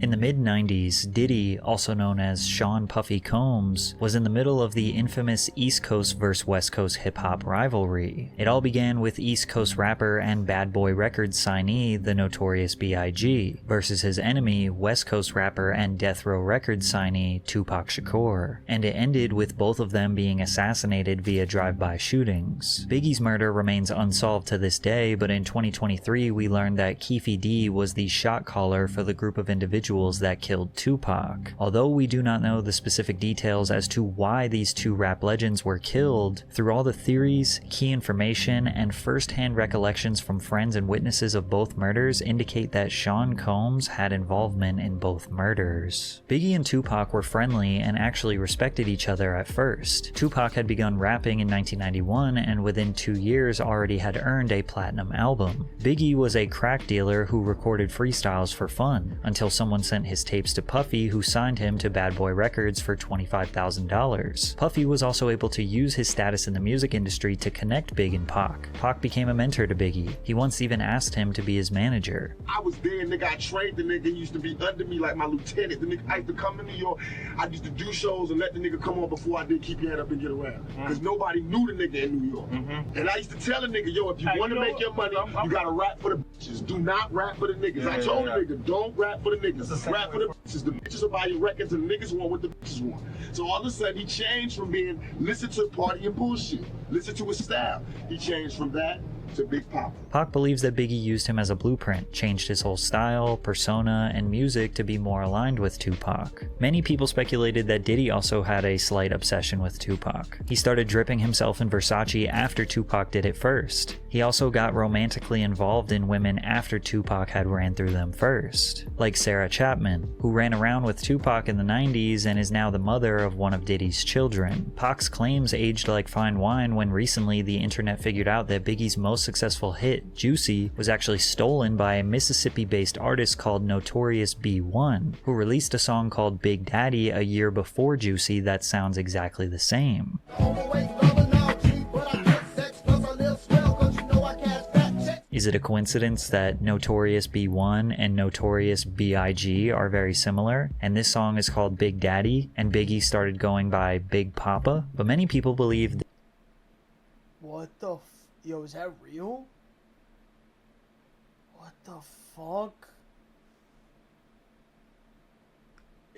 In the mid-90s, Diddy, also known as Sean Puffy Combs, was in the middle of the infamous East Coast vs West Coast hip-hop rivalry. It all began with East Coast rapper and Bad Boy Records signee, the Notorious B.I.G., versus his enemy, West Coast rapper and Death Row Records signee, Tupac Shakur, and it ended with both of them being assassinated via drive-by shootings. Biggie's murder remains unsolved to this day, but in 2023 we learned that Keefe D was the shot caller for the group of individuals that killed Tupac. Although we do not know the specific details as to why these two rap legends were killed, through all the theories, key information, and first-hand recollections from friends and witnesses of both murders indicate that Sean Combs had involvement in both murders. Biggie and Tupac were friendly and actually respected each other at first. Tupac had begun rapping in 1991 and within 2 years already had earned a platinum album. Biggie was a crack dealer who recorded freestyles for fun, until someone sent his tapes to Puffy, who signed him to Bad Boy Records for $25,000. Puffy was also able to use his status in the music industry to connect Big and Pac. Pac became a mentor to Biggie. He once even asked him to be his manager. I was there, nigga. I trained the nigga. He used to be under me like my lieutenant. The nigga, I used to come to New York. I used to do shows and let the nigga come on before I did Keep Your Head Up and Get Around. Because nobody knew the nigga in New York. And I used to tell the nigga, yo, if you want to make your money, you gotta rap for the bitches. Do not rap for the niggas. I told the nigga, don't rap for the niggas. Rap for the bitches. The bitches will buy your records and the niggas want what the bitches want. So all of a sudden he changed from being listen to party and bullshit. Listen to his style. He changed from that to Big Papa. Pac believes that Biggie used him as a blueprint, changed his whole style, persona, and music to be more aligned with Tupac. Many people speculated that Diddy also had a slight obsession with Tupac. He started dripping himself in Versace after Tupac did it first. He also got romantically involved in women after Tupac had ran through them first, like Sarah Chapman, who ran around with Tupac in the 90s and is now the mother of one of Diddy's children. Pac's claims aged like fine wine when recently the internet figured out that Biggie's most successful hit, Juicy, was actually stolen by a Mississippi-based artist called Notorious B.I.G., who released a song called Big Daddy a year before Juicy that sounds exactly the same. Is it a coincidence that Notorious B.I.G. and Notorious B.I.G. are very similar, and this song is called Big Daddy, and Biggie started going by Big Papa? But many people believe what the yo, is that real? What the fuck?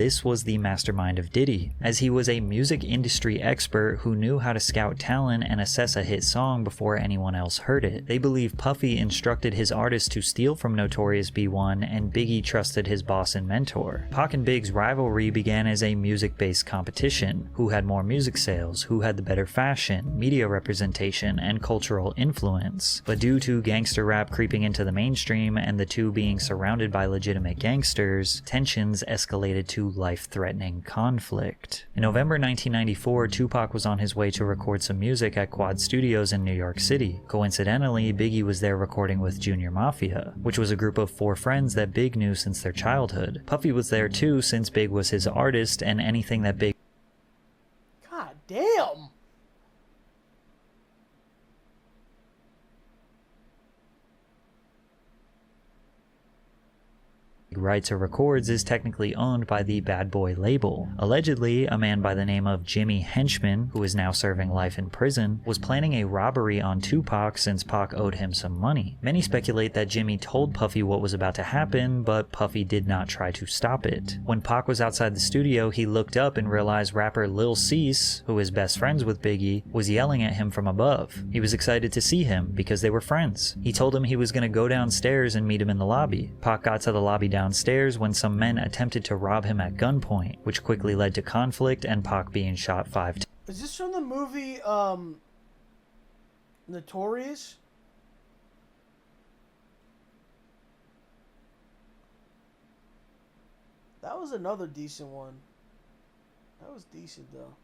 this was the mastermind of Diddy, as he was a music industry expert who knew how to scout talent and assess a hit song before anyone else heard it. They believe Puffy instructed his artists to steal from Notorious B.I.G. and Biggie trusted his boss and mentor. Pac and Big's rivalry began as a music-based competition. Who had more music sales, who had the better fashion, media representation, and cultural influence. But due to gangster rap creeping into the mainstream and the two being surrounded by legitimate gangsters, tensions escalated to life-threatening conflict. In November 1994, Tupac was on his way to record some music at Quad Studios in New York City. Coincidentally, Biggie was there recording with Junior Mafia, which was a group of 4 friends that Big knew since their childhood. Puffy was there too, since Big was his artist, and anything that Big God damn! writes or records is technically owned by the Bad Boy label. Allegedly, a man by the name of Jimmy Henchman, who is now serving life in prison, was planning a robbery on Tupac since Pac owed him some money. Many speculate that Jimmy told Puffy what was about to happen, but Puffy did not try to stop it. When Pac was outside the studio, he looked up and realized rapper Lil Cease, who is best friends with Biggie, was yelling at him from above. He was excited to see him because they were friends. He told him he was going to go downstairs and meet him in the lobby. Pac got to the lobby downstairs when some men attempted to rob him at gunpoint, which quickly led to conflict and Pac being shot 5 times. Is this from the movie, Notorious? That was another decent one. That was decent, though.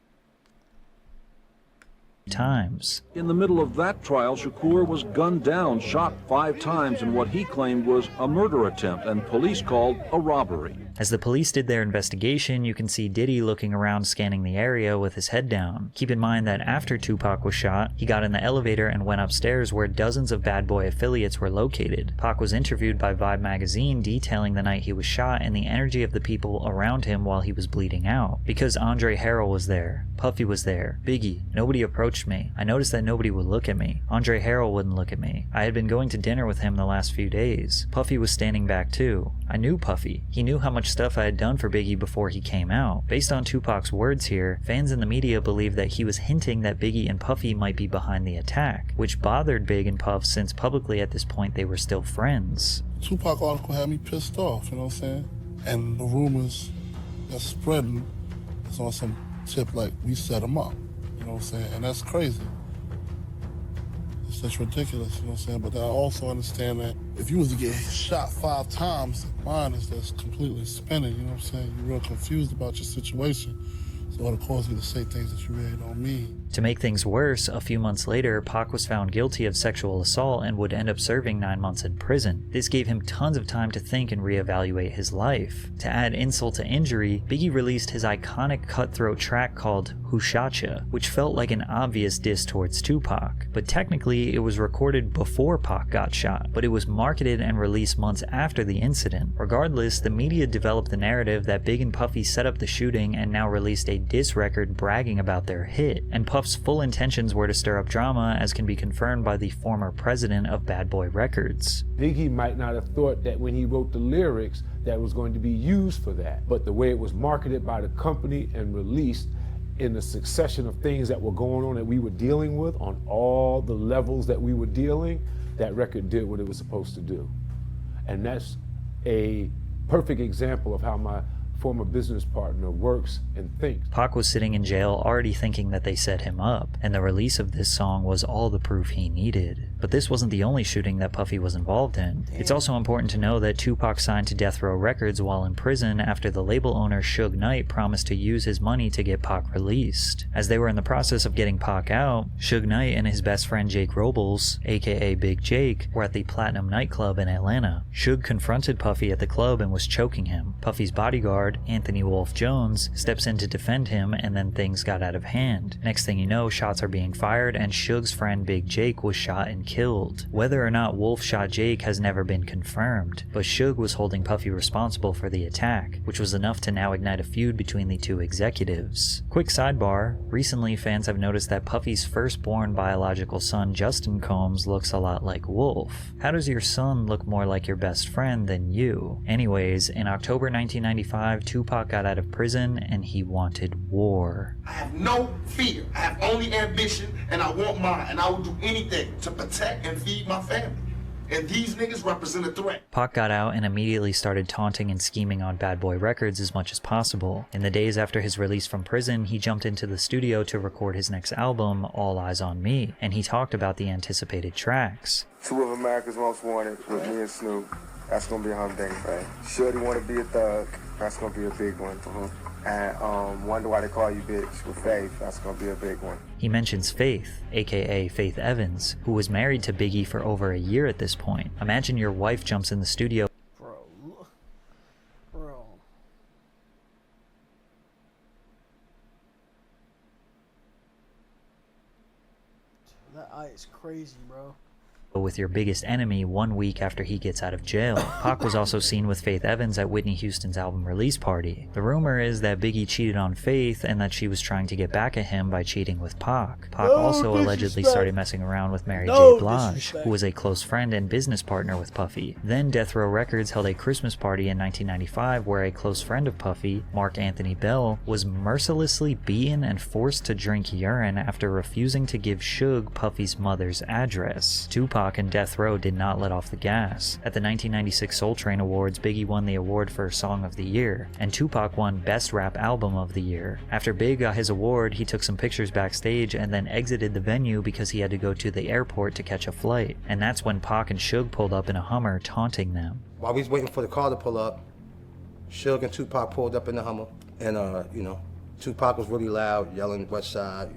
times. In the middle of that trial, Shakur was gunned down, shot 5 times in what he claimed was a murder attempt and police called a robbery. As the police did their investigation, you can see Diddy looking around scanning the area with his head down. Keep in mind that after Tupac was shot, he got in the elevator and went upstairs where dozens of Bad Boy affiliates were located. Pac was interviewed by Vibe magazine detailing the night he was shot and the energy of the people around him while he was bleeding out. Because Andre Harrell was there, Puffy was there, Biggie, nobody approached me. I noticed that nobody would look at me. Andre Harrell wouldn't look at me. I had been going to dinner with him the last few days. Puffy was standing back too. I knew Puffy. He knew how much stuff I had done for Biggie before he came out. Based on Tupac's words here, fans in the media believe that he was hinting that Biggie and Puffy might be behind the attack, which bothered Big and Puff since publicly at this point they were still friends. Tupac article had me pissed off, you know what I'm saying? And the rumors that's spreading is on some tip like we set him up, you know what I'm saying? And that's crazy. It's just ridiculous, you know what I'm saying? But I also understand that if you was to get shot 5 times, the mind is just completely spinning, you know what I'm saying? You're real confused about your situation. So it'll cause you to say things that you really don't mean. To make things worse, a few months later, Pac was found guilty of sexual assault and would end up serving 9 months in prison. This gave him tons of time to think and reevaluate his life. To add insult to injury, Biggie released his iconic cutthroat track called Who Shot Ya, which felt like an obvious diss towards Tupac. But technically, it was recorded before Pac got shot, but it was marketed and released months after the incident. Regardless, the media developed the narrative that Big and Puffy set up the shooting and now released a diss record bragging about their hit, and Puff's full intentions were to stir up drama, as can be confirmed by the former president of Bad Boy Records. Biggie might not have thought that when he wrote the lyrics that was going to be used for that, but the way it was marketed by the company and released in the succession of things that were going on that we were dealing with on all the levels that we were dealing, that record did what it was supposed to do. And that's a perfect example of how my former business partner works and thinks. Pac was sitting in jail already thinking that they set him up, and the release of this song was all the proof he needed. But this wasn't the only shooting that Puffy was involved in. It's also important to know that Tupac signed to Death Row Records while in prison after the label owner Suge Knight promised to use his money to get Pac released. As they were in the process of getting Pac out, Suge Knight and his best friend Jake Robles, aka Big Jake, were at the Platinum nightclub in Atlanta. Suge confronted Puffy at the club and was choking him. Puffy's bodyguard, Anthony Wolf Jones, steps in to defend him, and then things got out of hand. Next thing you know, shots are being fired and Suge's friend Big Jake was shot and killed. Whether or not Wolf shot Jake has never been confirmed, but Suge was holding Puffy responsible for the attack, which was enough to now ignite a feud between the two executives. Quick sidebar, recently fans have noticed that Puffy's firstborn biological son Justin Combs looks a lot like Wolf. How does your son look more like your best friend than you? Anyways, in October 1995, Tupac got out of prison and he wanted war. I have no fear. I have only ambition, and I want mine, and I will do anything to protect and feed my family. And these niggas represent a threat. Pac got out and immediately started taunting and scheming on Bad Boy Records as much as possible. In the days after his release from prison, he jumped into the studio to record his next album, All Eyes on Me, and he talked about the anticipated tracks. 2 of America's Most Wanted with me and Snoop. That's gonna be a humdinger, right? Shorty Wanna Be a Thug. That's gonna be a big one. And Wonder Why They Call You Bitch with Faith. That's gonna be a big one. He mentions Faith, aka Faith Evans, who was married to Biggie for over a year at this point. Imagine your wife jumps in the studio. Bro. That eye is crazy, bro. With your biggest enemy 1 week after he gets out of jail. Pac was also seen with Faith Evans at Whitney Houston's album release party. The rumor is that Biggie cheated on Faith and that she was trying to get back at him by cheating with Pac. Pac also allegedly started messing around with Mary J. Blige, who was a close friend and business partner with Puffy. Then Death Row Records held a Christmas party in 1995 where a close friend of Puffy, Mark Anthony Bell, was mercilessly beaten and forced to drink urine after refusing to give Suge Puffy's mother's address. Tupac and Death Row did not let off the gas. At the 1996 Soul Train Awards, Biggie won the award for Song of the Year, and Tupac won Best Rap Album of the Year. After Big got his award, he took some pictures backstage and then exited the venue because he had to go to the airport to catch a flight. And that's when Pac and Suge pulled up in a Hummer, taunting them. While we was waiting for the car to pull up, Suge and Tupac pulled up in the Hummer, and Tupac was really loud, yelling West Side,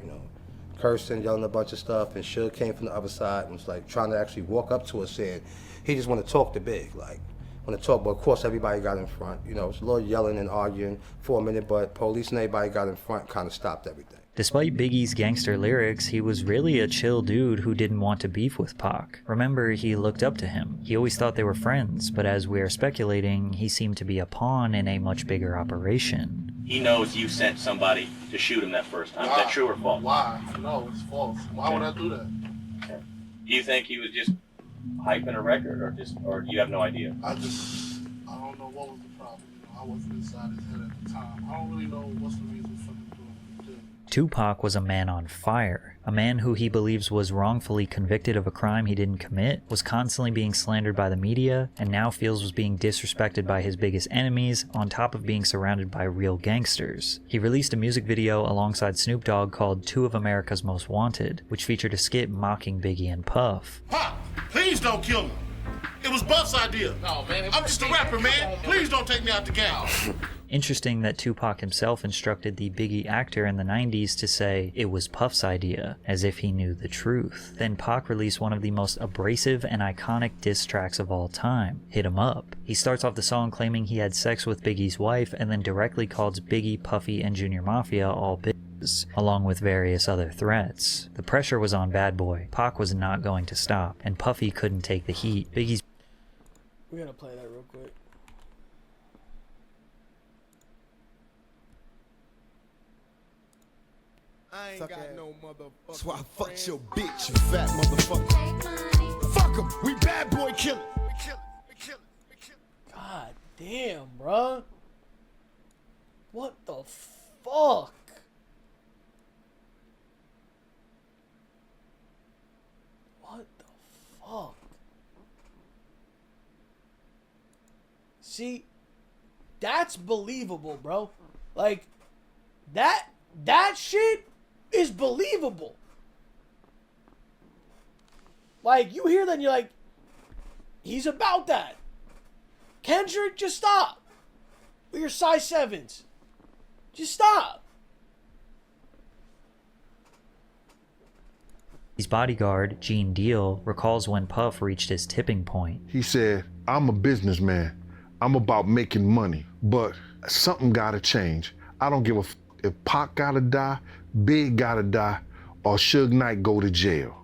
cursing, yelling a bunch of stuff, and Suge came from the other side and was like trying to actually walk up to us saying he just want to talk to Big, like want to talk, but of course everybody got in front. You know, it's a little yelling and arguing for a minute, but police and everybody got in front, kind of stopped everything. Despite Biggie's gangster lyrics, he was really a chill dude who didn't want to beef with Pac. Remember, he looked up to him. He always thought they were friends, but as we are speculating, he seemed to be a pawn in a much bigger operation. He knows you sent somebody to shoot him that first time. Is that true or false? Why? No, it's false. Why would I do that? Okay. Do you think he was just hyping a record, or you have no idea? I don't know what was the problem. You know, I wasn't inside his head at the time. I don't really know what's the reason for him doing what he did. Tupac was a man on fire. A man who he believes was wrongfully convicted of a crime he didn't commit, was constantly being slandered by the media, and now feels was being disrespected by his biggest enemies, on top of being surrounded by real gangsters. He released a music video alongside Snoop Dogg called Two of America's Most Wanted, which featured a skit mocking Biggie and Puff. Pop, please don't kill me. It was Buff's idea. No, man. I'm just a rapper, man. Please don't take me out the game. Interesting that Tupac himself instructed the Biggie actor in the 90s to say it was Puff's idea, as if he knew the truth. Then Pac released one of the most abrasive and iconic diss tracks of all time, Hit 'Em Up. He starts off the song claiming he had sex with Biggie's wife and then directly calls Biggie, Puffy, and Junior Mafia all bitches, along with various other threats. The pressure was on Bad Boy. Pac was not going to stop, and Puffy couldn't take the heat. We're gonna play that real quick. I ain't got no motherfucker. That's why I fucked your bitch, you fat motherfucker. Fuck him. We bad boy killer. God damn, bruh. What the fuck? What the fuck? See, that's believable, bro. Like, that shit is believable. Like, you hear that and you're like, he's about that. Kendrick, just stop. With your size 7s. Just stop. His bodyguard, Gene Deal, recalls when Puff reached his tipping point. He said, I'm a businessman. I'm about making money, but something gotta change. I don't give a if Pac gotta die, Big gotta die, or Suge Knight go to jail.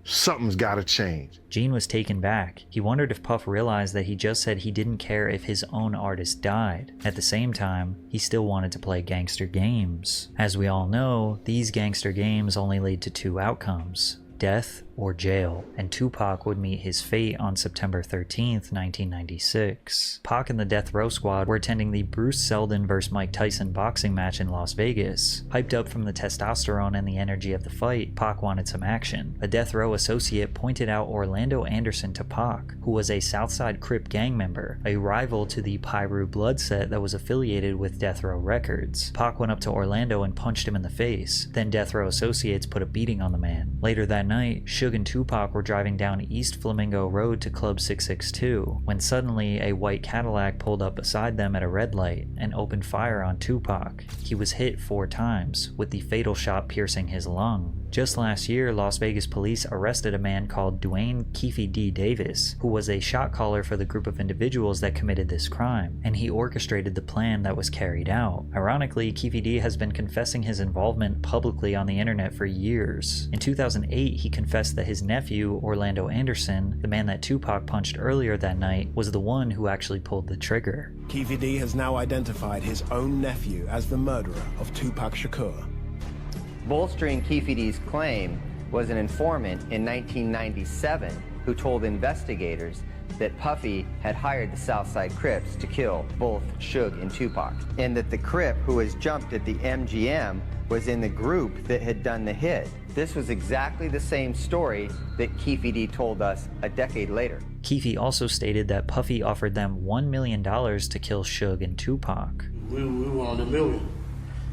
Something's gotta change. Gene was taken back. He wondered if Puff realized that he just said he didn't care if his own artist died. At the same time, he still wanted to play gangster games. As we all know, these gangster games only lead to two outcomes: death or jail, and Tupac would meet his fate on September 13th, 1996. Pac and the Death Row Squad were attending the Bruce Seldon vs. Mike Tyson boxing match in Las Vegas. Hyped up from the testosterone and the energy of the fight, Pac wanted some action. A Death Row associate pointed out Orlando Anderson to Pac, who was a Southside Crip gang member, a rival to the Pyru Blood set that was affiliated with Death Row Records. Pac went up to Orlando and punched him in the face. Then Death Row associates put a beating on the man. Later that night, Suge and Tupac were driving down East Flamingo Road to Club 662, when suddenly a white Cadillac pulled up beside them at a red light and opened fire on Tupac. He was hit 4 times, with the fatal shot piercing his lung. Just last year, Las Vegas police arrested a man called Dwayne Keefe D. Davis, who was a shot caller for the group of individuals that committed this crime, and he orchestrated the plan that was carried out. Ironically, Keefe D. has been confessing his involvement publicly on the internet for years. In 2008, he confessed that his nephew, Orlando Anderson, the man that Tupac punched earlier that night, was the one who actually pulled the trigger. Keefe D has now identified his own nephew as the murderer of Tupac Shakur. Bolstering Keefe D's claim was an informant in 1997 who told investigators that Puffy had hired the Southside Crips to kill both Suge and Tupac, and that the Crip who was jumped at the MGM was in the group that had done the hit. This was exactly the same story that Keefe D told us a decade later. Keefe also stated that Puffy offered them $1 million to kill Suge and Tupac. We wanted $1 million.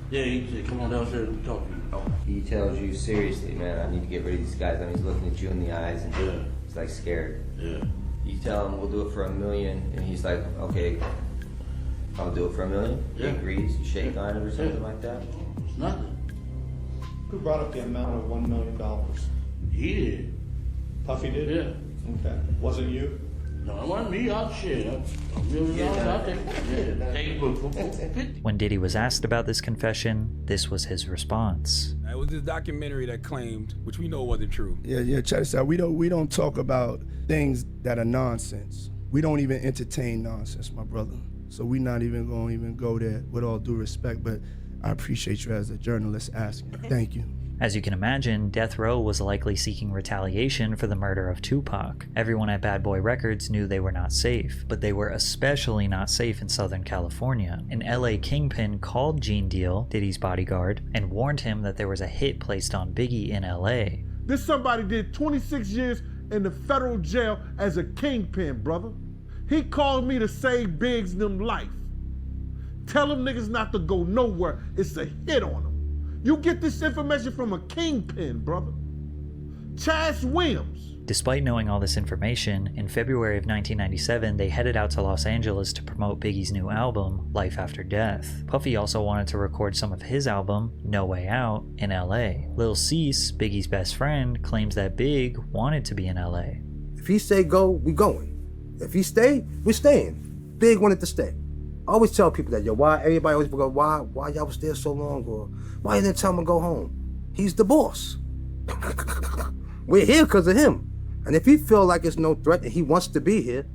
Yeah, he said, come on downstairs and talk to you. He tells you, seriously, man, I need to get rid of these guys. I mean, he's looking at you in the eyes and he's like scared. Yeah. You tell him we'll do it for $1 million, and he's like, okay, I'll do it for $1 million. Yeah. He agrees, you shake on it or something like that. It's nothing. Who brought up the amount of $1 million? He did. Puffy did? Yeah. Okay. Wasn't you? No, it wasn't me. I'll share. $1 million out there. Yeah. Take it for 50. When Diddy was asked about this confession, this was his response. It was this documentary that claimed, which we know wasn't true. Yeah, check this out. We don't talk about things that are nonsense. We don't even entertain nonsense, my brother. So we're not even going to go there, with all due respect, but I appreciate you as a journalist asking. Thank you. As you can imagine, Death Row was likely seeking retaliation for the murder of Tupac. Everyone at Bad Boy Records knew they were not safe, but they were especially not safe in Southern California. An LA kingpin called Gene Deal, Diddy's bodyguard, and warned him that there was a hit placed on Biggie in LA. This somebody did 26 years in the federal jail as a kingpin, brother. He called me to save Biggs' them life. Tell them niggas not to go nowhere. It's a hit on them. You get this information from a kingpin, brother. Chaz Williams. Despite knowing all this information, in February of 1997, they headed out to Los Angeles to promote Biggie's new album, Life After Death. Puffy also wanted to record some of his album, No Way Out, in LA. Lil Cease, Biggie's best friend, claims that Big wanted to be in LA. If he say go, we going. If he stay, we staying. Big wanted to stay. I always tell people that, yo, why everybody always go, why y'all was there so long, or why you didn't tell him to go home? He's the boss. We're here because of him. And if he feel like it's no threat and he wants to be here,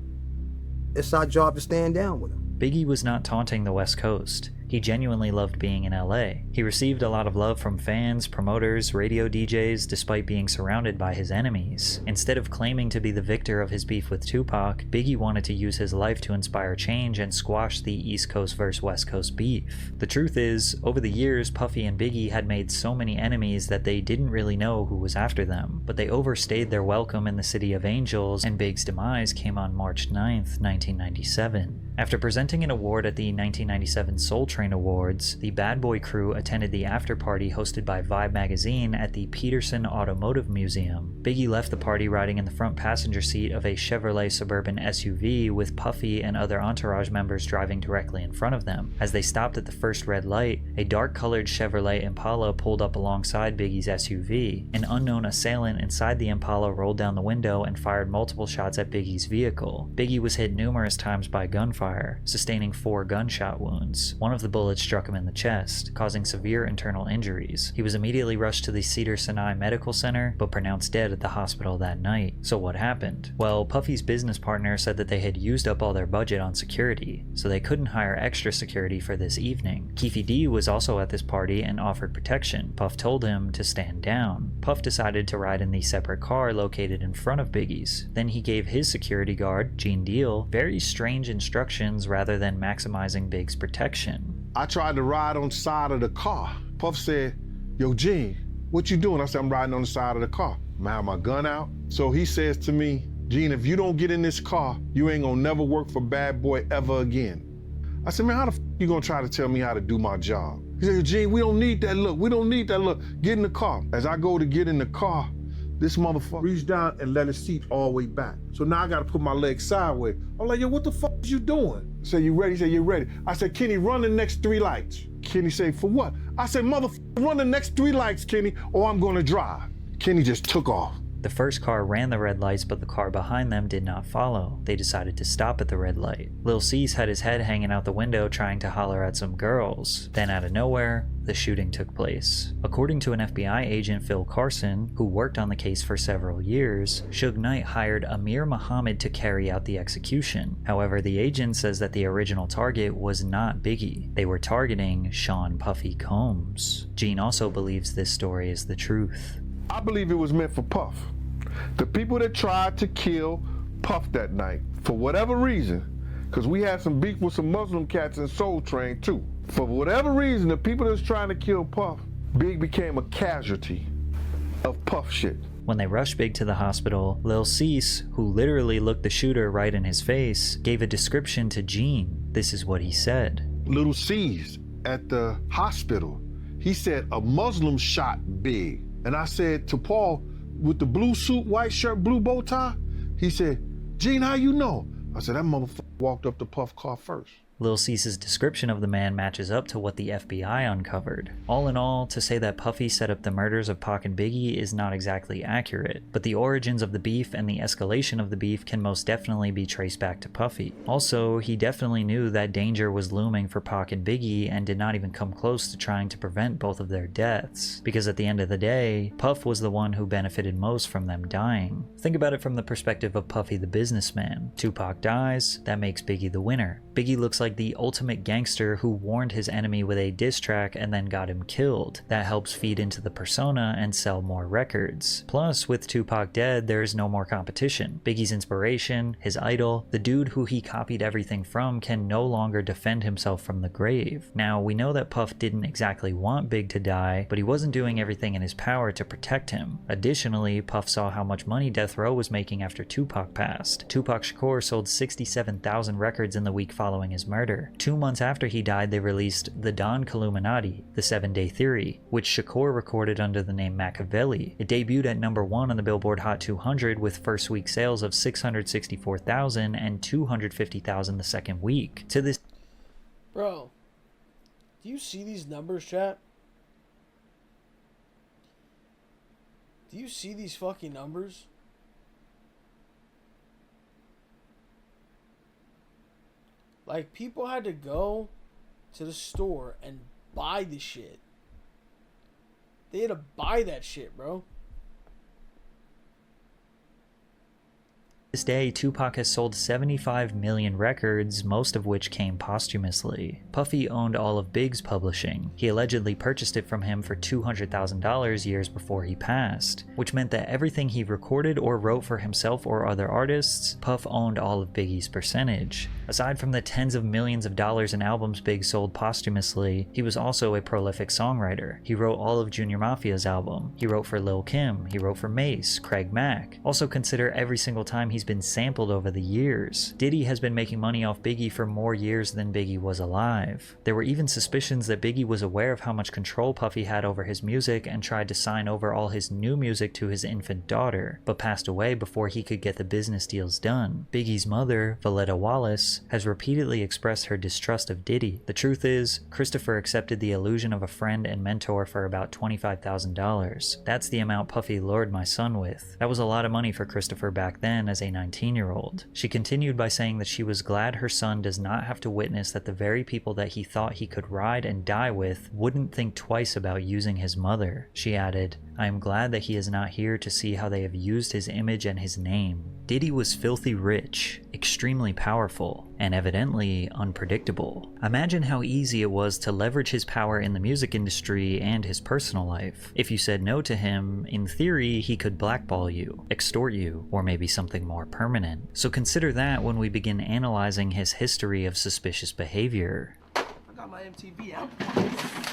it's our job to stand down with him. Biggie was not taunting the West Coast. He genuinely loved being in LA. He received a lot of love from fans, promoters, radio DJs, despite being surrounded by his enemies. Instead of claiming to be the victor of his beef with Tupac, Biggie wanted to use his life to inspire change and squash the East Coast versus West Coast beef. The truth is, over the years, Puffy and Biggie had made so many enemies that they didn't really know who was after them, but they overstayed their welcome in the City of Angels, and Big's demise came on March 9th, 1997. After presenting an award at the 1997 Soul Train Awards, the Bad Boy crew attended the after-party hosted by Vibe magazine at the Peterson Automotive Museum. Biggie left the party riding in the front passenger seat of a Chevrolet Suburban SUV with Puffy and other entourage members driving directly in front of them. As they stopped at the first red light, a dark-colored Chevrolet Impala pulled up alongside Biggie's SUV. An unknown assailant inside the Impala rolled down the window and fired multiple shots at Biggie's vehicle. Biggie was hit numerous times by gunfire, sustaining 4 gunshot wounds. One of the bullets struck him in the chest, causing severe internal injuries. He was immediately rushed to the Cedars-Sinai Medical Center, but pronounced dead at the hospital that night. So what happened? Well, Puffy's business partner said that they had used up all their budget on security, so they couldn't hire extra security for this evening. Keefe D was also at this party and offered protection. Puff told him to stand down. Puff decided to ride in the separate car located in front of Biggie's. Then he gave his security guard, Gene Deal, very strange instructions rather than maximizing Big's protection. I tried to ride on the side of the car. Puff said, yo, Gene, what you doing? I said, I'm riding on the side of the car. I have my gun out. So he says to me, Gene, if you don't get in this car, you ain't gonna never work for Bad Boy ever again. I said, man, how the f you gonna try to tell me how to do my job? He said, Gene, we don't need that look. We don't need that look. Get in the car. As I go to get in the car, this motherfucker reached down and let his seat all the way back. So now I gotta put my legs sideways. I'm like, yo, what the fuck is you doing? I said, you ready? He said, you ready? I said, Kenny, run the next 3 lights. Kenny said, for what? I said, motherfucker, run the next 3 lights, Kenny, or I'm gonna drive. Kenny just took off. The first car ran the red lights, but the car behind them did not follow. They decided to stop at the red light. Lil Cease had his head hanging out the window trying to holler at some girls. Then out of nowhere, the shooting took place. According to an FBI agent, Phil Carson, who worked on the case for several years, Suge Knight hired Amir Muhammad to carry out the execution. However, the agent says that the original target was not Biggie. They were targeting Sean Puffy Combs. Gene also believes this story is the truth. I believe it was meant for Puff. The people that tried to kill Puff that night, for whatever reason, because we had some beef with some Muslim cats in Soul Train too. For whatever reason, the people that's trying to kill Puff, Big became a casualty of Puff shit. When they rushed Big to the hospital, Lil Cease, who literally looked the shooter right in his face, gave a description to Gene. This is what he said. Little Cease at the hospital, he said a Muslim shot Big. And I said to Paul, with the blue suit, white shirt, blue bow tie, he said, Gene, how you know? I said, that motherfucker walked up to Puff car first. Lil Cease's description of the man matches up to what the FBI uncovered. All in all, to say that Puffy set up the murders of Pac and Biggie is not exactly accurate, but the origins of the beef and the escalation of the beef can most definitely be traced back to Puffy. Also, he definitely knew that danger was looming for Pac and Biggie and did not even come close to trying to prevent both of their deaths, because at the end of the day, Puff was the one who benefited most from them dying. Think about it from the perspective of Puffy the businessman. Tupac dies, that makes Biggie the winner. Biggie looks like the ultimate gangster who warned his enemy with a diss track and then got him killed. That helps feed into the persona and sell more records. Plus, with Tupac dead, there is no more competition. Biggie's inspiration, his idol, the dude who he copied everything from, can no longer defend himself from the grave. Now, we know that Puff didn't exactly want Big to die, but he wasn't doing everything in his power to protect him. Additionally, Puff saw how much money Death Row was making after Tupac passed. Tupac Shakur sold 67,000 records in the week following his murder. 2 months after he died, they released The Don Killuminati, The 7-Day Theory, which Shakur recorded under the name Machiavelli. It debuted at #1 on the Billboard Hot 200 with first week sales of 664,000 and 250,000 the second week. To this... Bro, do you see these numbers, chat? Do you see these fucking numbers? Like, people had to go to the store and buy the shit. They had to buy that shit, bro. This day, Tupac has sold 75 million records, most of which came posthumously. Puffy owned all of Big's publishing. He allegedly purchased it from him for $200,000 years before he passed, which meant that everything he recorded or wrote for himself or other artists, Puff owned all of Biggie's percentage. Aside from the tens of millions of dollars in albums Big sold posthumously, he was also a prolific songwriter. He wrote all of Junior Mafia's album. He wrote for Lil' Kim. He wrote for Mace, Craig Mack. Also consider every single time he's been sampled over the years. Diddy has been making money off Biggie for more years than Biggie was alive. There were even suspicions that Biggie was aware of how much control Puffy had over his music and tried to sign over all his new music to his infant daughter, but passed away before he could get the business deals done. Biggie's mother, Valletta Wallace, has repeatedly expressed her distrust of Diddy. The truth is, Christopher accepted the illusion of a friend and mentor for about $25,000. That's the amount Puffy lured my son with. That was a lot of money for Christopher back then as a 19-year-old. She continued by saying that she was glad her son does not have to witness that the very people that he thought he could ride and die with wouldn't think twice about using his mother. She added, "I am glad that he is not here to see how they have used his image and his name." Diddy was filthy rich, extremely powerful, and evidently unpredictable. Imagine how easy it was to leverage his power in the music industry and his personal life. If you said no to him, in theory, he could blackball you, extort you, or maybe something more permanent. So consider that when we begin analyzing his history of suspicious behavior. I got my MTV out.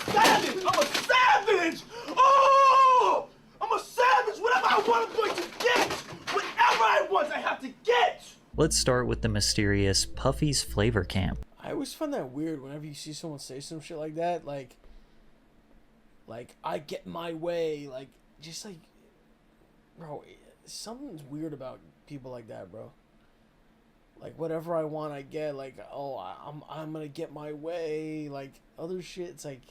Savage! I'm a savage! Oh! I'm a savage! Whatever I want, I'm going to get! Whatever I want, I have to get! Let's start with the mysterious Puffy's Flavor Camp. I always find that weird whenever you see someone say some shit like that. Like I get my way. Like, just like, bro, something's weird about people like that, bro. Like, whatever I want, I get. Like, oh, I'm gonna get my way. Like, other shit, it's like,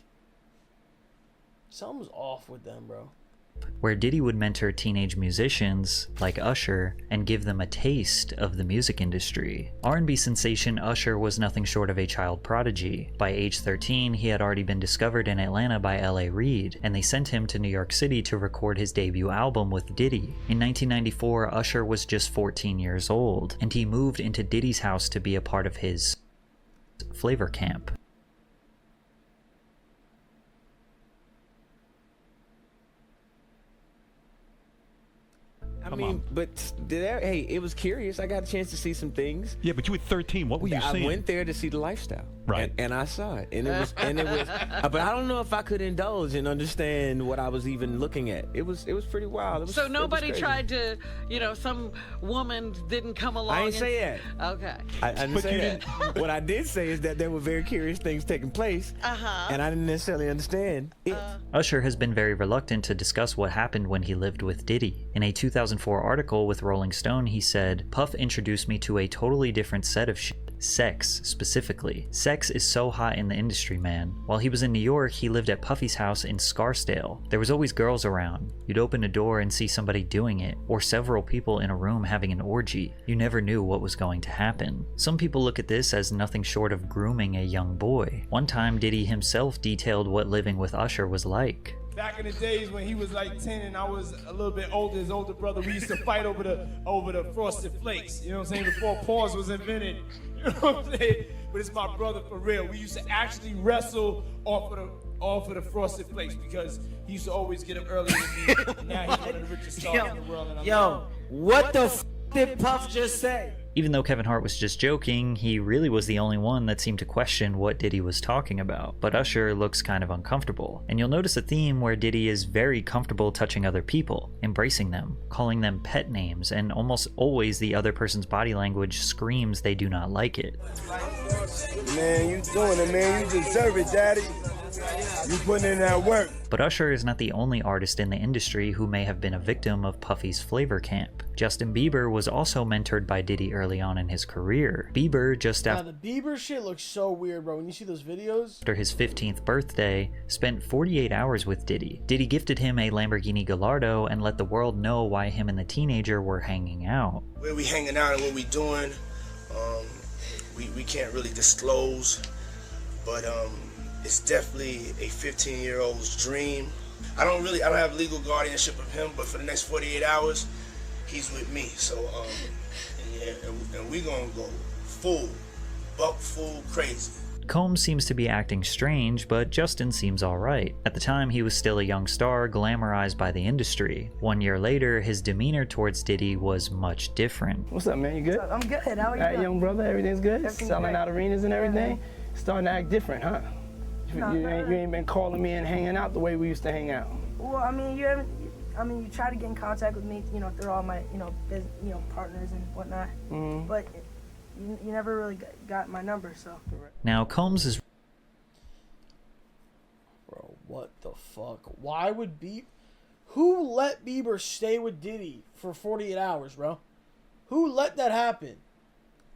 something's off with them, bro. Where Diddy would mentor teenage musicians like Usher and give them a taste of the music industry. R&B sensation Usher was nothing short of a child prodigy. By age 13, he had already been discovered in Atlanta by L.A. Reid, and they sent him to New York City to record his debut album with Diddy. In 1994, Usher was just 14 years old, and he moved into Diddy's house to be a part of his Flavor Camp. I mean, but hey, it was curious. I got a chance to see some things. Yeah, but you were 13. What were you seeing? I went there to see the lifestyle, right? And I saw it, and it was, but I don't know if I could indulge and understand what I was even looking at. It was pretty wild. So nobody tried to, some woman didn't come along. I didn't say that. Okay. I didn't say that. What I did say is that there were very curious things taking place, and I didn't necessarily understand it. Usher has been very reluctant to discuss what happened when he lived with Diddy. In a 2004 article with Rolling Stone, he said, "Puff introduced me to a totally different set of shit. sex specifically. Sex is so hot in the industry, man. While he was in New York, he lived at Puffy's house in Scarsdale. There was always girls around. You'd open a door and see somebody doing it, or several people in a room having an orgy. You never knew what was going to happen. Some people look at this as nothing short of grooming a young boy. One time, Diddy himself detailed what living with Usher was like. Back in the days when he was like 10 and I was a little bit older, his older brother, we used to fight over the Frosted Flakes. You know what I'm saying? Before pause was invented. You know what I'm saying? But it's my brother for real. We used to actually wrestle off of the Frosted Flakes because he used to always get them earlier than me. Now he's one of the richest stars in the world. And I'm What the f did Puff just say? Even though Kevin Hart was just joking, he really was the only one that seemed to question what Diddy was talking about. But Usher looks kind of uncomfortable. And you'll notice a theme where Diddy is very comfortable touching other people, embracing them, calling them pet names, and almost always the other person's body language screams they do not like it. Man, you doing it, man. You deserve it, daddy. You putting in that work. But Usher is not the only artist in the industry who may have been a victim of Puffy's flavor camp. Justin Bieber was also mentored by Diddy early on in his career. Bieber just Now, the Bieber shit looks so weird, bro. When you see those videos. After his 15th birthday, spent 48 hours with Diddy. Diddy gifted him a Lamborghini Gallardo and let the world know why him and the teenager were hanging out. Where we hanging out and what we doing, we can't really disclose, but it's definitely a 15-year-old's dream. I don't have legal guardianship of him, but for the next 48 hours, he's with me. So, and we gonna go buck full crazy. Combs seems to be acting strange, but Justin seems alright. At the time, he was still a young star, glamorized by the industry. 1 year later, his demeanor towards Diddy was much different. What's up, man? You good? I'm good. How are you? All right, young brother, everything's good? Everything's Selling great. out arenas and everything? Yeah. Starting to act different, huh? No, you ain't been calling me and hanging out the way we used to hang out. Well, I mean, you try to get in contact with me, through all my, partners and whatnot. Mm-hmm. But you never really got my number, so. Now, Combs is... Bro, what the fuck? Why would who let Bieber stay with Diddy for 48 hours, bro? Who let that happen?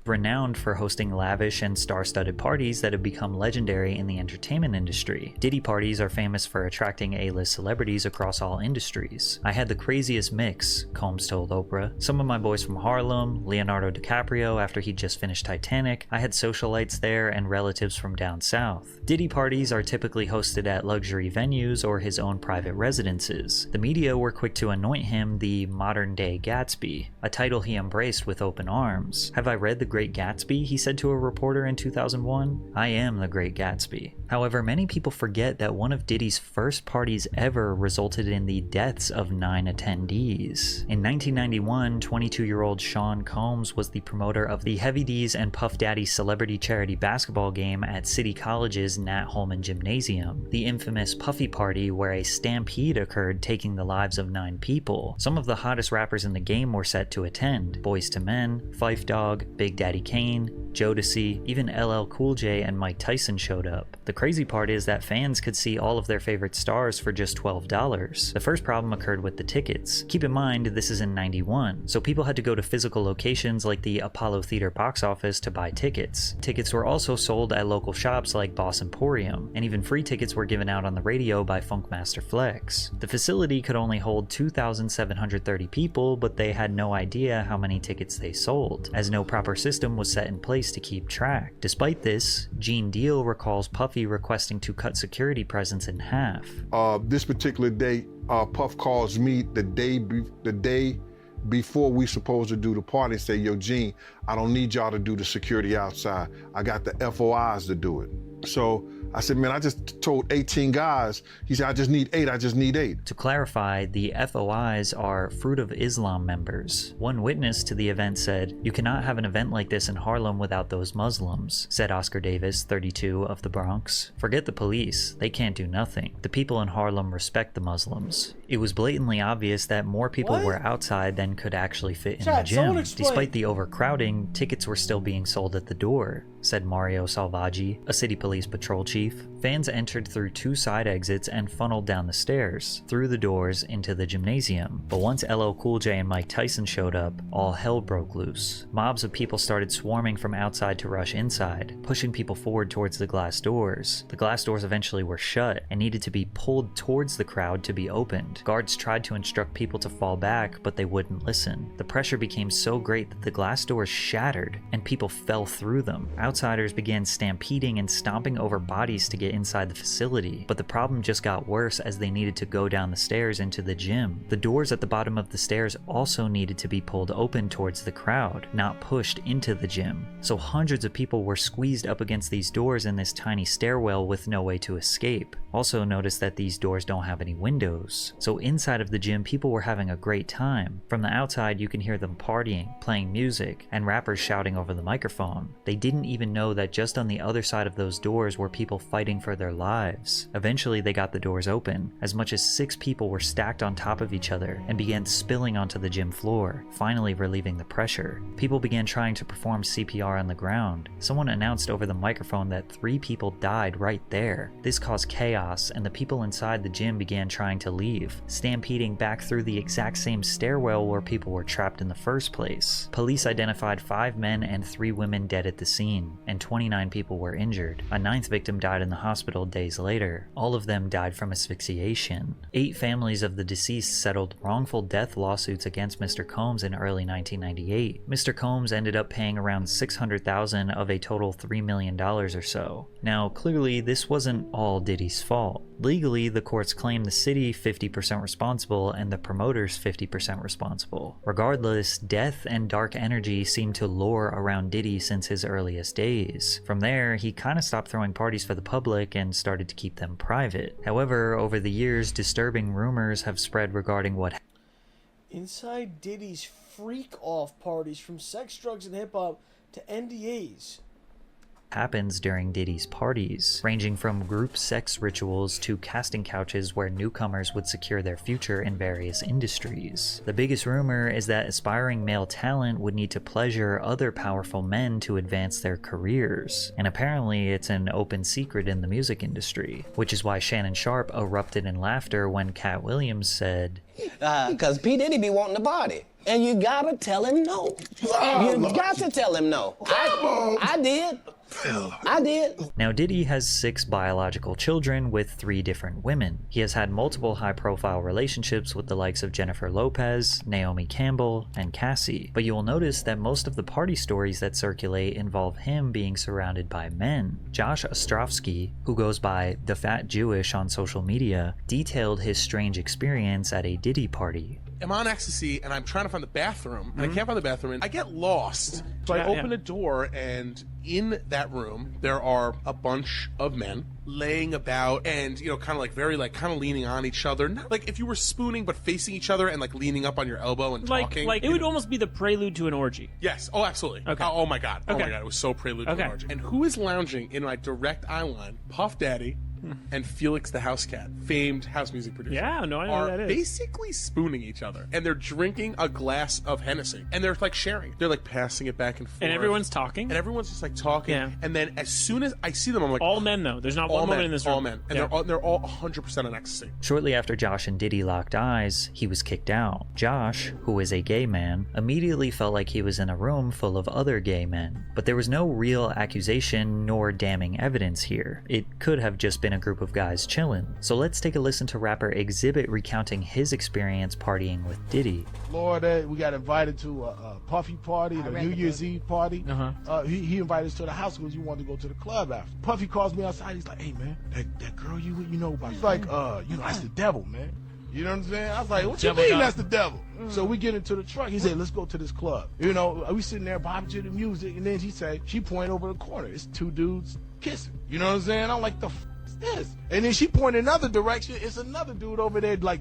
renowned for hosting lavish and star-studded parties that have become legendary in the entertainment industry. Diddy parties are famous for attracting A-list celebrities across all industries. I had the craziest mix, Combs told Oprah. Some of my boys from Harlem, Leonardo DiCaprio after he just finished Titanic, I had socialites there and relatives from down south. Diddy parties are typically hosted at luxury venues or his own private residences. The media were quick to anoint him the modern-day Gatsby, a title he embraced with open arms. "Have I read The Great Gatsby?" he said to a reporter in 2001. "I am the Great Gatsby." However, many people forget that one of Diddy's first parties ever resulted in the deaths of 9 attendees. In 1991, 22-year-old Sean Combs was the promoter of the Heavy D's and Puff Daddy celebrity charity basketball game at City College's Nat Holman Gymnasium, the infamous Puffy Party where a stampede occurred taking the lives of 9 people. Some of the hottest rappers in the game were set to attend: Boyz II Men, Phife Dawg, Big Daddy Kane, Jodeci, even LL Cool J and Mike Tyson showed up. The crazy part is that fans could see all of their favorite stars for just $12. The first problem occurred with the tickets. Keep in mind, this is in 91, so people had to go to physical locations like the Apollo Theater box office to buy tickets. Tickets were also sold at local shops like Boss Emporium, and even free tickets were given out on the radio by Funkmaster Flex. The facility could only hold 2,730 people, but they had no idea how many tickets they sold, as no proper system was set in place to keep track. Despite this, Gene Deal recalls Puffy requesting to cut security presence in half. This particular day, Puff calls me the day before we supposed to do the party and say, "Yo, Gene, I don't need y'all to do the security outside. I got the FOIs to do it." So I said, "Man, I just told 18 guys." He said, "I just need 8. To clarify, the FOIs are Fruit of Islam members. One witness to the event said, "You cannot have an event like this in Harlem without those Muslims," said Oscar Davis, 32, of the Bronx. "Forget the police, they can't do nothing. The people in Harlem respect the Muslims." It was blatantly obvious that more people were outside than could actually fit in the gym. Despite the overcrowding, tickets were still being sold at the door, said Mario Salvaggi, a city police patrol chief chief. Fans entered through 2 side exits and funneled down the stairs, through the doors into the gymnasium. But once LL Cool J and Mike Tyson showed up, all hell broke loose. Mobs of people started swarming from outside to rush inside, pushing people forward towards the glass doors. The glass doors eventually were shut and needed to be pulled towards the crowd to be opened. Guards tried to instruct people to fall back, but they wouldn't listen. The pressure became so great that the glass doors shattered and people fell through them. Outsiders began stampeding and stomping over bodies to get inside the facility, but the problem just got worse as they needed to go down the stairs into the gym. The doors at the bottom of the stairs also needed to be pulled open towards the crowd, not pushed into the gym. So hundreds of people were squeezed up against these doors in this tiny stairwell with no way to escape. Also notice that these doors don't have any windows. So inside of the gym, people were having a great time. From the outside, you can hear them partying, playing music, and rappers shouting over the microphone. They didn't even know that just on the other side of those doors were people fighting for their lives. Eventually, they got the doors open. As much as 6 people were stacked on top of each other and began spilling onto the gym floor, finally relieving the pressure. People began trying to perform CPR on the ground. Someone announced over the microphone that 3 people died right there. This caused chaos, and the people inside the gym began trying to leave, stampeding back through the exact same stairwell where people were trapped in the first place. Police identified 5 men and 3 women dead at the scene, and 29 people were injured. A 9th victim died in the hospital days later. All of them died from asphyxiation. 8 families of the deceased settled wrongful death lawsuits against Mr. Combs in early 1998. Mr. Combs ended up paying around $600,000 of a total $3 million or so. Now, clearly, this wasn't all Diddy's fault. Legally, the courts claim the city 50% responsible and the promoters 50% responsible. Regardless, death and dark energy seemed to lure around Diddy since his earliest days. From there, he kinda stopped throwing parties for the public and started to keep them private. However, over the years, disturbing rumors have spread regarding what Inside Diddy's freak-off parties, from sex, drugs, and hip-hop to NDAs. Happens during Diddy's parties, ranging from group sex rituals to casting couches where newcomers would secure their future in various industries. The biggest rumor is that aspiring male talent would need to pleasure other powerful men to advance their careers, and apparently it's an open secret in the music industry, which is why Shannon Sharp erupted in laughter when Cat Williams said, "Cause P. Diddy be wanting to party. And you gotta tell him no. You got to tell him no. I did. I did." Now, Diddy has 6 biological children with 3 different women. He has had multiple high-profile relationships with the likes of Jennifer Lopez, Naomi Campbell, and Cassie. But you will notice that most of the party stories that circulate involve him being surrounded by men. Josh Ostrovsky, who goes by The Fat Jewish on social media, detailed his strange experience at a Diddy party. I'm on ecstasy and I'm trying to find the bathroom and I can't find the bathroom and I get lost. So I open a door and in that room there are a bunch of men laying about and, you know, kind of like very like kind of leaning on each other. Not like if you were spooning but facing each other and like leaning up on your elbow and talking. Like it would almost be the prelude to an orgy. Yes. Oh, absolutely. Okay. Oh my God. Oh Okay. my God. It was so prelude to Okay. an orgy. And who is lounging in my direct eye line? Puff Daddy and Felix the House Cat, famed house music producer. Yeah, no, I know are who that is. basically spooning each other. And they're drinking a glass of Hennessy. And they're like sharing. They're like passing it back and forth. And everyone's talking. And everyone's just like talking. Yeah. And then as soon as I see them, I'm like, all men though. There's not all one men, woman in this room. all men. And they're all 100% on ecstasy. Shortly after Josh and Diddy locked eyes, he was kicked out. Josh, who is a gay man, immediately felt like he was in a room full of other gay men. But there was no real accusation nor damning evidence here. It could have just been a group of guys chillin'. So let's take a listen to rapper Exhibit recounting his experience partying with Diddy. Florida, we got invited to a Puffy party, the New Year's Eve party. He invited us to the house because he wanted to go to the club after. Puffy calls me outside. He's like, "Hey man, that girl you know about?" He's like, "You know, that's the devil, man." You know what I'm saying? I was like, "What you mean that's the devil?" So we get into the truck. He said, "Let's go to this club." You know, we sitting there bobbing to the music, and then she pointed over the corner. It's 2 dudes kissing. You know what I'm saying? I'm like, the f is this? And then she pointed another direction. It's another dude over there, like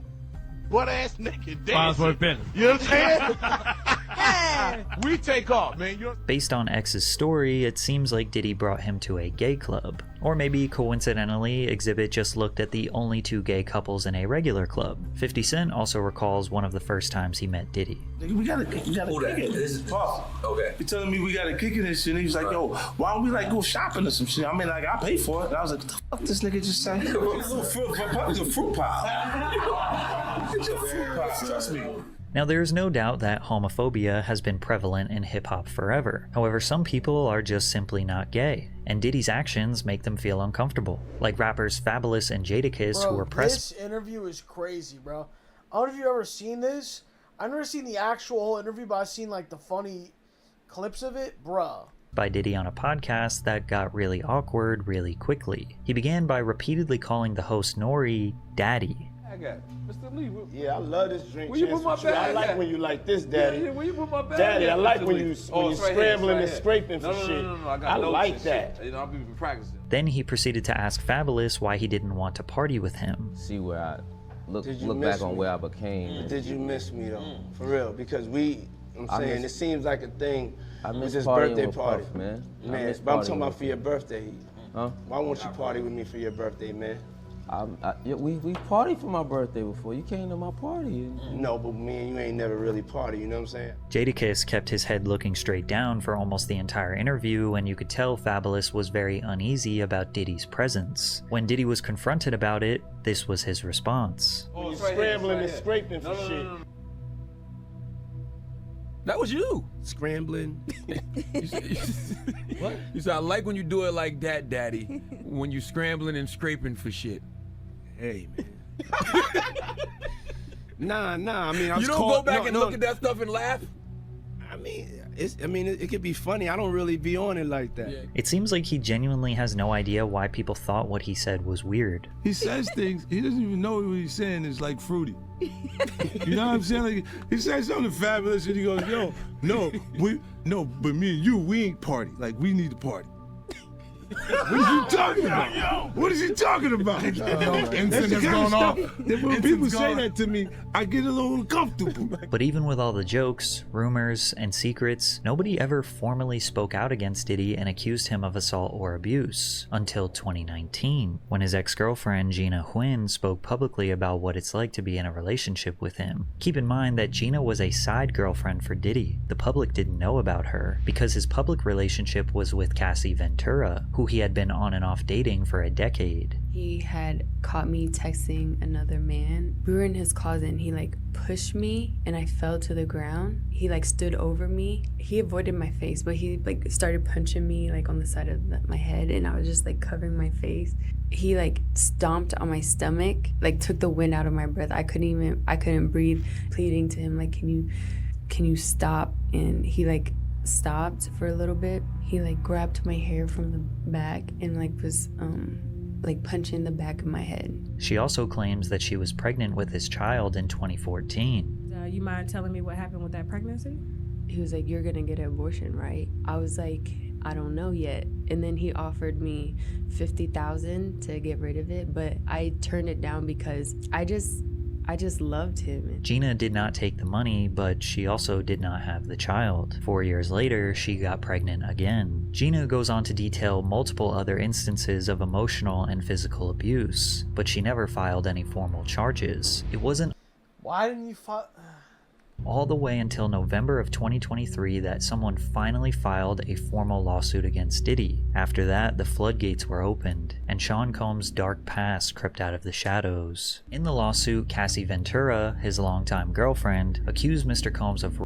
butt ass naked dancing. You know what I'm saying? We take off, man. Based on X's story, it seems like Diddy brought him to a gay club. Or maybe coincidentally, Exhibit just looked at the only 2 gay couples in a regular club. 50 Cent also recalls one of the first times he met Diddy. We gotta kick it. This is Puff. Okay. He telling me we gotta kick it and shit. And he was like, yo, why don't we like go shopping or some shit? I mean, like, I pay for it. And I was like, what the fuck this nigga just say? It's a fruit pie. It's a fruit pie. Trust me. Now, there is no doubt that homophobia has been prevalent in hip-hop forever. However, some people are just simply not gay, and Diddy's actions make them feel uncomfortable. Like rappers Fabulous and Jadakiss, who were pressed. This interview is crazy, bro. I don't know if you've ever seen this. I've never seen the actual whole interview, but I've seen like the funny clips of it, bruh. By Diddy on a podcast that got really awkward really quickly. He began by repeatedly calling the host Nori Daddy. Mr. Lee, yeah, I love this drink. Where you put my bag? I like when you like this, Daddy. Yeah, where you put my bag? Daddy, I like when Mr. you Lee. when you scrambling and scraping for No, shit. no, I got I notes like and that. shit. You know, I've been practicing. Then he proceeded to ask Fabulous why he didn't want to party with him. See where I look miss back on me? where I became. Did you miss me though? For real? Because I'm I saying miss- it seems like a thing. I with miss this partying birthday with party, Puff, man. I Man, miss but I'm partying talking about with for your birthday. Huh? Why won't you party with me for your birthday, man? We partied for my birthday before. You came to my party. No, but me and you ain't never really party. You know what I'm saying? Jadakiss kept his head looking straight down for almost the entire interview, and you could tell Fabulous was very uneasy about Diddy's presence. When Diddy was confronted about it, this was his response. Oh, you scrambling and scraping for shit. That was you. Scrambling. What? You said, I like when you do it like that, Daddy. When you scrambling and scraping for shit. Hey, man. Nah. I mean, I was You don't go back and look at that stuff and laugh? I mean, it could be funny. I don't really be on it like that. It seems like he genuinely has no idea why people thought what he said was weird. He says things, he doesn't even know what he's saying is like fruity. You know what I'm saying? Like, he says something fabulous and he goes, yo, but me and you, we ain't party. Like, we need to party. What is he talking about? What is he talking about? That's the kind of stuff that when people say that to me, I get a little uncomfortable. But even with all the jokes, rumors, and secrets, nobody ever formally spoke out against Diddy and accused him of assault or abuse until 2019, when his ex-girlfriend Gina Huynh spoke publicly about what it's like to be in a relationship with him. Keep in mind that Gina was a side girlfriend for Diddy. The public didn't know about her because his public relationship was with Cassie Ventura, who he had been on and off dating for a decade. He had caught me texting another man. We were in his closet and he like pushed me and I fell to the ground. He like stood over me. He avoided my face, but he like started punching me like on the side of my head and I was just like covering my face. He like stomped on my stomach, like took the wind out of my breath. I couldn't breathe, pleading to him like, can you stop? And he like stopped for a little bit. He like grabbed my hair from the back and like was like punching the back of my head. She also claims that she was pregnant with his child in 2014. You mind telling me what happened with that pregnancy? He was like, you're gonna get an abortion, right? I was like, I don't know yet. And then he offered me $50,000 to get rid of it, but I turned it down because I just loved him. Gina did not take the money, but she also did not have the child. 4 years later, she got pregnant again. Gina goes on to detail multiple other instances of emotional and physical abuse, but she never filed any formal charges. It wasn't Why didn't you file? all the way until November of 2023 that someone finally filed a formal lawsuit against Diddy. After that, the floodgates were opened, and Sean Combs' dark past crept out of the shadows. In the lawsuit, Cassie Ventura, his longtime girlfriend, accused Mr. Combs of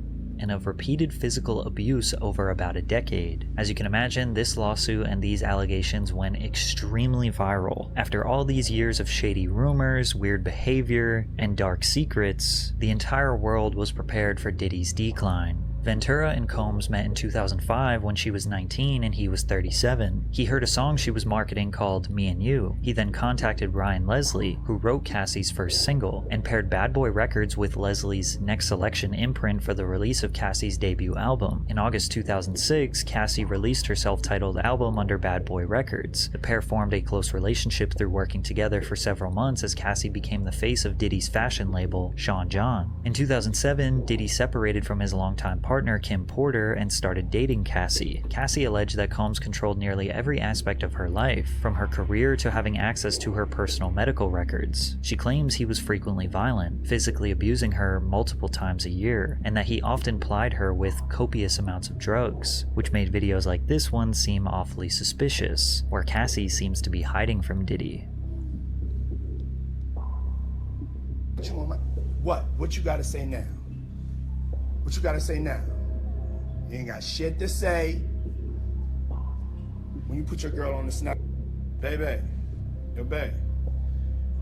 repeated physical abuse over about a decade. As you can imagine, this lawsuit and these allegations went extremely viral. After all these years of shady rumors, weird behavior, and dark secrets, the entire world was prepared for Diddy's decline. Ventura and Combs met in 2005 when she was 19 and he was 37. He heard a song she was marketing called Me and You. He then contacted Ryan Leslie, who wrote Cassie's first single, and paired Bad Boy Records with Leslie's Next Selection imprint for the release of Cassie's debut album. In August 2006, Cassie released her self-titled album under Bad Boy Records. The pair formed a close relationship through working together for several months as Cassie became the face of Diddy's fashion label, Sean John. In 2007, Diddy separated from his longtime partner Kim Porter and started dating Cassie. Cassie alleged that Combs controlled nearly every aspect of her life, from her career to having access to her personal medical records. She claims he was frequently violent, physically abusing her multiple times a year, and that he often plied her with copious amounts of drugs, which made videos like this one seem awfully suspicious, where Cassie seems to be hiding from Diddy. What you gotta say now? What you gotta say now? You ain't got shit to say. When you put your girl on the snap, baby, yo, babe.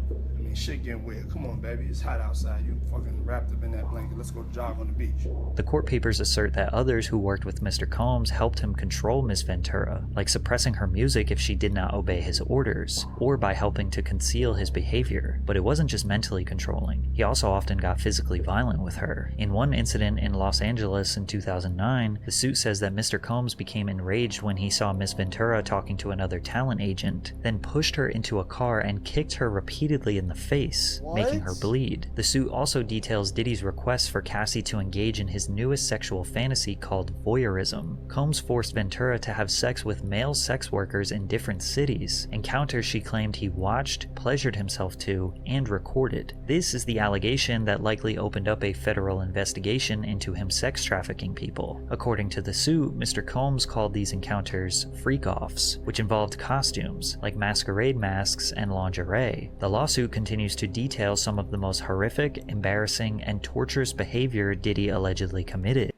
I mean, shit getting weird. Come on, baby. It's hot outside. You fucking wrapped up in that blanket. Let's go jog on the beach. The court papers assert that others who worked with Mr. Combs helped him control Ms. Ventura, like suppressing her music if she did not obey his orders, or by helping to conceal his behavior. But it wasn't just mentally controlling. He also often got physically violent with her. In one incident in Los Angeles in 2009, the suit says that Mr. Combs became enraged when he saw Ms. Ventura talking to another talent agent, then pushed her into a car and kicked her repeatedly in the face, making her bleed. The suit also details Diddy's request for Cassie to engage in his newest sexual fantasy called voyeurism. Combs forced Ventura to have sex with male sex workers in different cities, encounters she claimed he watched, pleasured himself to, and recorded. This is the allegation that likely opened up a federal investigation into him sex trafficking people. According to the suit, Mr. Combs called these encounters freak-offs, which involved costumes, like masquerade masks and lingerie. The lawsuit continues to detail some of the most horrific, embarrassing, and torturous behavior Diddy allegedly committed.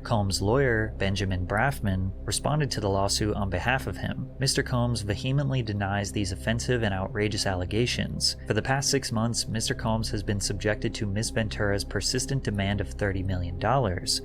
Combs' lawyer, Benjamin Brafman, responded to the lawsuit on behalf of him. Mr. Combs vehemently denies these offensive and outrageous allegations. For the past 6 months, Mr. Combs has been subjected to Ms. Ventura's persistent demand of $30 million,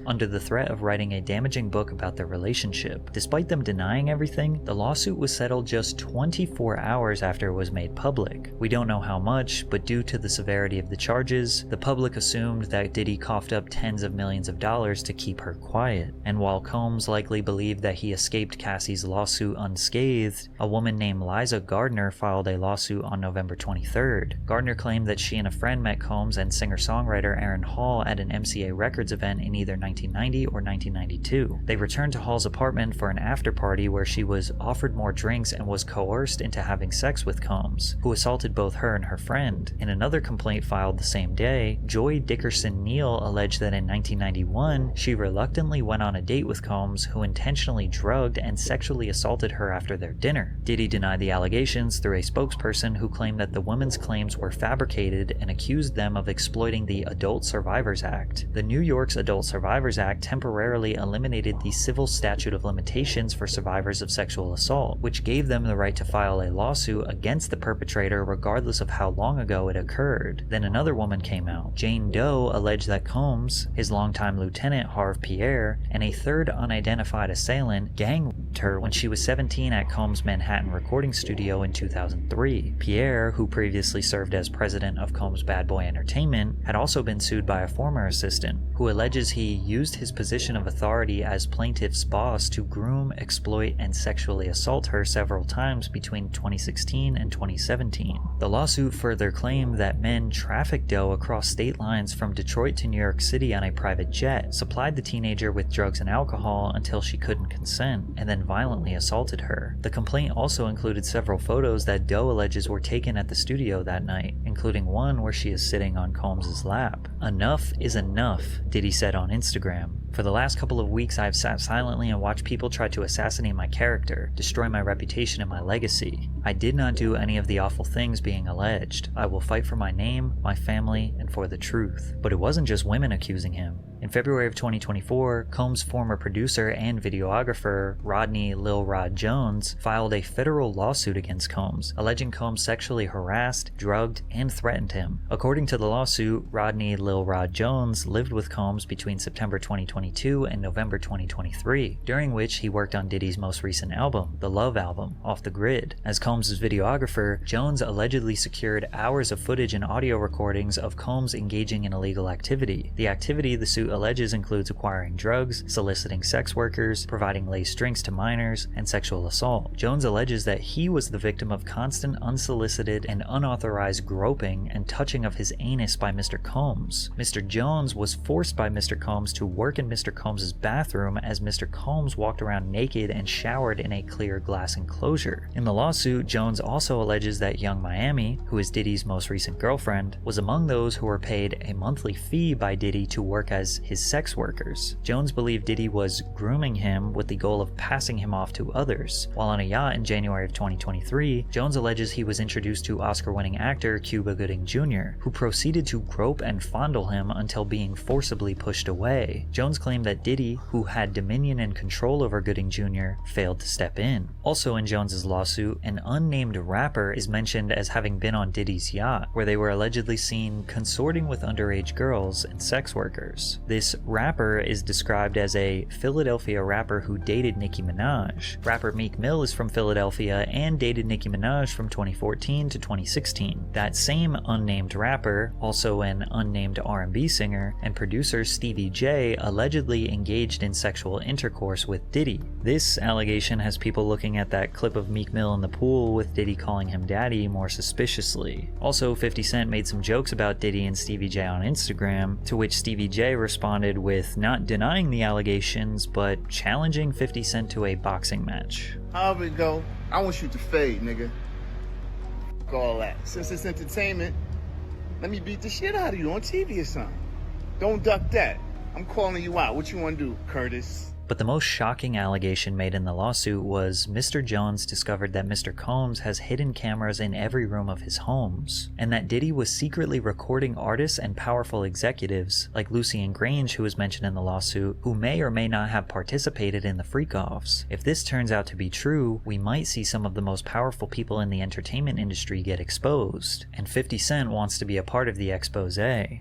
under the threat of writing a damaging book about their relationship. Despite them denying everything, the lawsuit was settled just 24 hours after it was made public. We don't know how much, but due to the severity of the charges, the public assumed that Diddy coughed up tens of millions of dollars to keep her quiet. And while Combs likely believed that he escaped Cassie's lawsuit unscathed, a woman named Liza Gardner filed a lawsuit on November 23rd. Gardner claimed that she and a friend met Combs and singer-songwriter Aaron Hall at an MCA Records event in either 1990 or 1992. They returned to Hall's apartment for an after-party where she was offered more drinks and was coerced into having sex with Combs, who assaulted both her and her friend. In another complaint filed the same day, Joy Dickerson Neal alleged that in 1991, she reluctantly went on a date with Combs, who intentionally drugged and sexually assaulted her after their dinner. Diddy denied the allegations through a spokesperson who claimed that the women's claims were fabricated and accused them of exploiting the Adult Survivors Act. The New York's Adult Survivors Act temporarily eliminated the civil statute of limitations for survivors of sexual assault, which gave them the right to file a lawsuit against the perpetrator regardless of how long ago it occurred. Then another woman came out. Jane Doe alleged that Combs, his longtime lieutenant Harve Pierre, and a third unidentified assailant gang-raped her when she was 17 at Combs' Manhattan recording studio in 2003. Pierre, who previously served as president of Combs Bad Boy Entertainment, had also been sued by a former assistant, who alleges he used his position of authority as plaintiff's boss to groom, exploit, and sexually assault her several times between 2016 and 2017. The lawsuit further claimed that men trafficked Doe across state lines from Detroit to New York City on a private jet, supplied the teenager with drugs and alcohol until she couldn't consent, and then violently assaulted her. The complaint also included several photos that Doe alleges were taken at the studio that night, including one where she is sitting on Combs' lap. "Enough is enough," Diddy said on Instagram. "For the last couple of weeks I have sat silently and watched people try to assassinate my character, destroy my reputation and my legacy. I did not do any of the awful things being alleged. I will fight for my name, my family, and for the truth." But it wasn't just women accusing him. In February of 2024, Combs' former producer and videographer, Rodney Lil Rod Jones, filed a federal lawsuit against Combs, alleging Combs sexually harassed, drugged, and threatened him. According to the lawsuit, Rodney Lil Rod Jones lived with Combs between September 2022 and November 2023, during which he worked on Diddy's most recent album, the Love Album, Off the Grid. As Combs' videographer, Jones allegedly secured hours of footage and audio recordings of Combs engaging in illegal activity. The activity the suit lawsuit alleges includes acquiring drugs, soliciting sex workers, providing laced drinks to minors, and sexual assault. Jones alleges that he was the victim of constant unsolicited and unauthorized groping and touching of his anus by Mr. Combs. Mr. Jones was forced by Mr. Combs to work in Mr. Combs' bathroom as Mr. Combs walked around naked and showered in a clear glass enclosure. In the lawsuit, Jones also alleges that Young Miami, who is Diddy's most recent girlfriend, was among those who were paid a monthly fee by Diddy to work as his sex workers. Jones believed Diddy was grooming him with the goal of passing him off to others. While on a yacht in January of 2023, Jones alleges he was introduced to Oscar-winning actor Cuba Gooding Jr., who proceeded to grope and fondle him until being forcibly pushed away. Jones claimed that Diddy, who had dominion and control over Gooding Jr., failed to step in. Also in Jones's lawsuit, an unnamed rapper is mentioned as having been on Diddy's yacht, where they were allegedly seen consorting with underage girls and sex workers. This rapper is described as a Philadelphia rapper who dated Nicki Minaj. Rapper Meek Mill is from Philadelphia and dated Nicki Minaj from 2014 to 2016. That same unnamed rapper, also an unnamed R&B singer, and producer Stevie J allegedly engaged in sexual intercourse with Diddy. This allegation has people looking at that clip of Meek Mill in the pool with Diddy calling him daddy more suspiciously. Also, 50 Cent made some jokes about Diddy and Stevie J on Instagram, to which Stevie J responded with not denying the allegations, but challenging 50 Cent to a boxing match. However it go, I want you to fade, nigga. Fuck all that. Since it's entertainment, let me beat the shit out of you on TV or something. Don't duck that. I'm calling you out. What you want to do, Curtis? But the most shocking allegation made in the lawsuit was Mr. Jones discovered that Mr. Combs has hidden cameras in every room of his homes, and that Diddy was secretly recording artists and powerful executives like Lucian Grange, who was mentioned in the lawsuit, who may or may not have participated in the freak-offs. If this turns out to be true, we might see some of the most powerful people in the entertainment industry get exposed, and 50 Cent wants to be a part of the expose.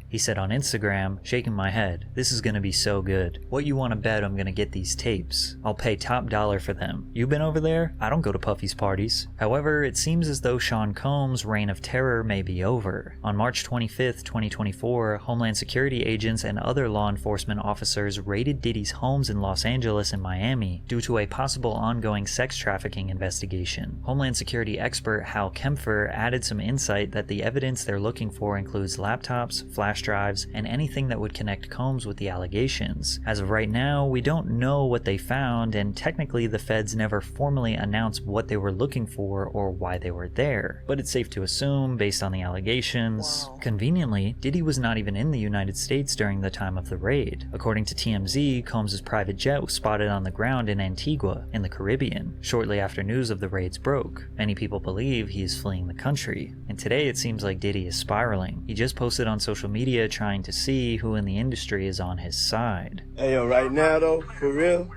He said on Instagram, shaking my head, "This is gonna be so good. What you wanna bet I'm gonna get these tapes? I'll pay top dollar for them. You been over there? I don't go to Puffy's parties." However, it seems as though Sean Combs' reign of terror may be over. On March 25th, 2024, Homeland Security agents and other law enforcement officers raided Diddy's homes in Los Angeles and Miami due to a possible ongoing sex trafficking investigation. Homeland Security expert Hal Kempfer added some insight that the evidence they're looking for includes laptops, flash drives, and anything that would connect Combs with the allegations. As of right now, we don't know what they found, and technically the feds never formally announced what they were looking for or why they were there. But it's safe to assume, based on the allegations, conveniently, Diddy was not even in the United States during the time of the raid. According to TMZ, Combs' private jet was spotted on the ground in Antigua, in the Caribbean, shortly after news of the raids broke. Many people believe he is fleeing the country, and today it seems like Diddy is spiraling. He just posted on social media trying to see who in the industry is on his side. Hey, yo, right now, though, for real,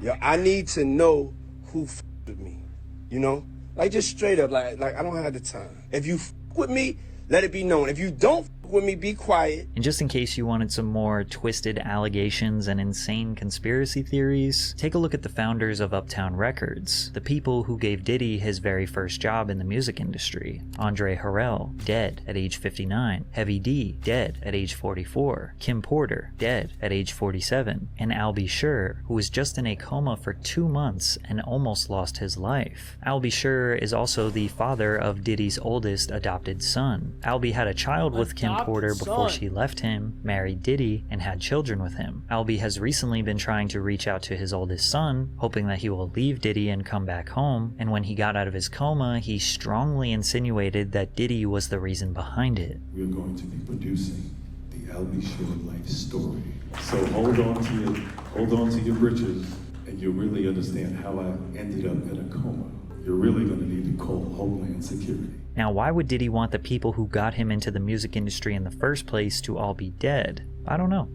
yo, I need to know who with me, you know? Like, just straight up, like I don't have the time. If you with me, let it be known. If you don't with me, be quiet. And just in case you wanted some more twisted allegations and insane conspiracy theories, take a look at the founders of Uptown Records, the people who gave Diddy his very first job in the music industry. Andre Harrell, dead at age 59. Heavy D, dead at age 44. Kim Porter, dead at age 47. And Al B. Sure, who was just in a coma for 2 months and almost lost his life. Al B. Sure is also the father of Diddy's oldest adopted son. Al B. had a child with Kim Porter before she left him, married Diddy, and had children with him. Albie has recently been trying to reach out to his oldest son, hoping that he will leave Diddy and come back home, and when he got out of his coma, he strongly insinuated that Diddy was the reason behind it. We're going to be producing the Albie Sure life story. So hold on to your britches, and you'll really understand how I ended up in a coma. You're really going to need to call Homeland Security. Now, why would Diddy want the people who got him into the music industry in the first place to all be dead? I don't know.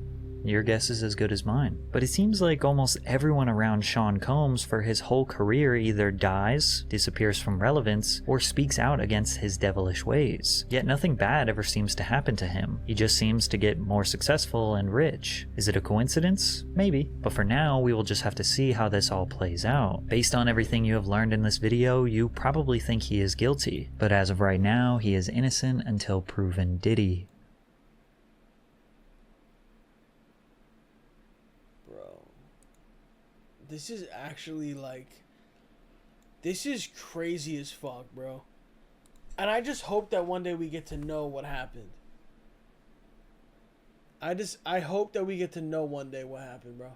Your guess is as good as mine. But it seems like almost everyone around Sean Combs for his whole career either dies, disappears from relevance, or speaks out against his devilish ways. Yet nothing bad ever seems to happen to him. He just seems to get more successful and rich. Is it a coincidence? Maybe. But for now, we will just have to see how this all plays out. Based on everything you have learned in this video, you probably think he is guilty. But as of right now, he is innocent until proven Diddy. This is actually like, this is crazy as fuck, bro. And I just hope that one day we get to know what happened. I hope that we get to know one day what happened, bro.